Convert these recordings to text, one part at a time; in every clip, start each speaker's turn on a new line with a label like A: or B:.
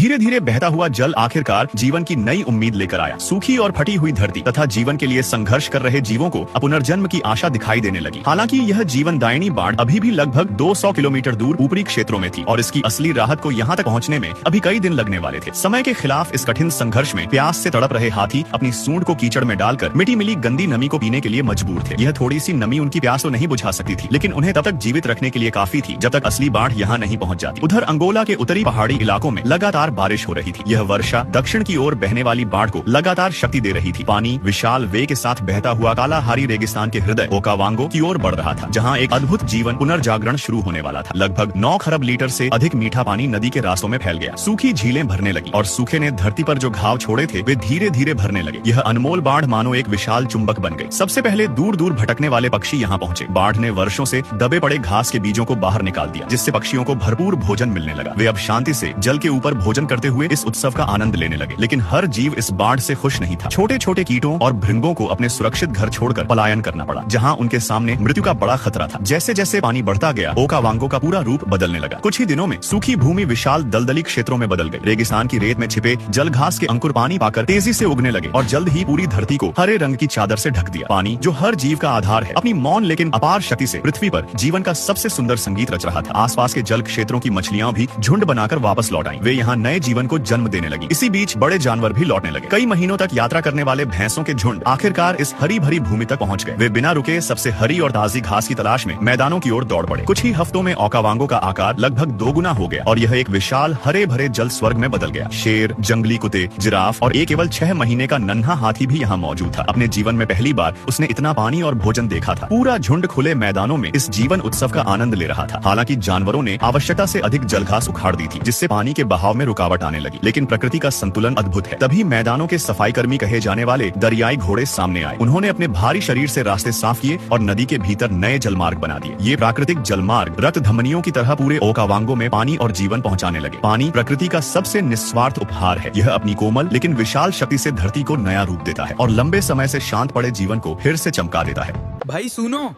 A: धीरे धीरे बहता हुआ जल आखिरकार जीवन की नई उम्मीद लेकर आया। सूखी और फटी हुई धरती तथा जीवन के लिए संघर्ष कर रहे जीवों को पुनर्जन्म की आशा दिखाई देने लगी। हालांकि यह जीवनदायिनी बाढ़ अभी भी लगभग 200 किलोमीटर दूर ऊपरी क्षेत्रों में थी और इसकी असली राहत को यहाँ तक पहुँचने में अभी कई दिन लगने वाले थे। समय के खिलाफ इस कठिन संघर्ष में प्यास से तड़प रहे हाथी अपनी सूंड को कीचड़ में डालकर मिट्टी मिली गंदी नमी को पीने के लिए मजबूर थे। यह थोड़ी सी नमी उनकी प्यास तो नहीं बुझा सकती थी, लेकिन उन्हें तब तक जीवित रखने के लिए काफी थी जब तक असली बाढ़ यहाँ नहीं पहुँच जाती। उधर अंगोला के उत्तरी पहाड़ी इलाकों में लगातार बारिश हो रही थी। यह वर्षा दक्षिण की ओर बहने वाली बाढ़ को लगातार शक्ति दे रही थी। पानी विशाल वेग के साथ बहता हुआ कालाहारी रेगिस्तान के हृदय ओकावांगो की ओर बढ़ रहा था, जहाँ एक अद्भुत जीवन पुनर्जागरण शुरू होने वाला था। लगभग 9 खरब लीटर से अधिक मीठा पानी नदी के रास्तों में फैल गया। सूखी झीलें भरने लगी और सूखे ने धरती पर जो घाव छोड़े थे वे धीरे धीरे भरने लगे। यह अनमोल बाढ़ मानो एक विशाल चुंबक बन गई। सबसे पहले दूर दूर भटकने वाले पक्षी यहाँ पहुँचे। बाढ़ ने वर्षों से दबे पड़े घास के बीजों को बाहर निकाल दिया, जिससे पक्षियों को भरपूर भोजन मिलने लगा। वे अब शांति से जल के ऊपर भोजन करते हुए इस उत्सव का आनंद लेने लगे। लेकिन हर जीव इस बाढ़ से खुश नहीं था। छोटे छोटे कीटों और भृंगों को अपने सुरक्षित घर छोड़कर पलायन करना पड़ा, जहाँ उनके सामने मृत्यु का बड़ा खतरा था। जैसे जैसे पानी बढ़ता गया, ओकावांगो का पूरा रूप बदलने लगा। कुछ ही दिनों में सूखी भूमि विशाल दलदली क्षेत्रों में बदल गई। रेगिस्तान की रेत में छिपे जल घास के अंकुर पानी पाकर तेजी से उगने लगे और जल्द ही पूरी धरती को हरे रंग की चादर से ढक दिया। पानी, जो हर जीव का आधार है, अपनी मौन लेकिन अपार शक्ति से पृथ्वी पर जीवन का सबसे सुंदर संगीत रच रहा था। आसपास के जल क्षेत्रों की मछलियां भी झुंड बनाकर वापस लौट आईं। वे यहाँ नए जीवन को जन्म देने लगी। इसी बीच बड़े जानवर भी लौटने लगे। कई महीनों तक यात्रा करने वाले भैंसों के झुंड आखिरकार इस हरी भरी भूमि तक पहुंच गए। वे बिना रुके सबसे हरी और ताजी घास की तलाश में मैदानों की ओर दौड़ पड़े। कुछ ही हफ्तों में ओकावांगो का आकार लगभग 2 गुना हो गया और यह एक विशाल हरे भरे जल स्वर्ग में बदल गया। शेर, जंगली कुत्ते, जिराफ और एक केवल 6 महीने का नन्हा हाथी भी यहाँ मौजूद था। अपने जीवन में पहली बार उसने इतना पानी और भोजन देखा था। पूरा झुंड खुले मैदानों में इस जीवन उत्सव का आनंद ले रहा था। हालांकि जानवरों ने आवश्यकता से अधिक जल घास उखाड़ दी थी, जिससे पानी के बहाव में रुकावट आने लगी। लेकिन प्रकृति का संतुलन अद्भुत है। तभी मैदानों के सफाई कर्मी कहे जाने वाले दरियाई घोड़े सामने आए। उन्होंने अपने भारी शरीर से रास्ते साफ किए और नदी के भीतर नए जलमार्ग बना दिए। ये प्राकृतिक जलमार्ग रक्त धमनियों की तरह पूरे ओकावांगो में पानी और जीवन पहुंचाने लगे। पानी प्रकृति का सबसे निस्वार्थ उपहार है। यह अपनी कोमल लेकिन विशाल शक्ति से धरती को नया रूप देता है और लंबे समय से शांत पड़े जीवन को फिर से चमका देता है।
B: भाई सुनो,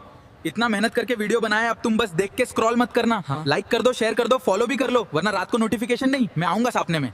B: इतना मेहनत करके वीडियो बनाया, अब तुम बस देख के स्क्रॉल मत करना। लाइक कर दो, शेयर कर दो, फॉलो भी कर लो, वरना रात को नोटिफिकेशन नहीं, मैं आऊंगा सपने में।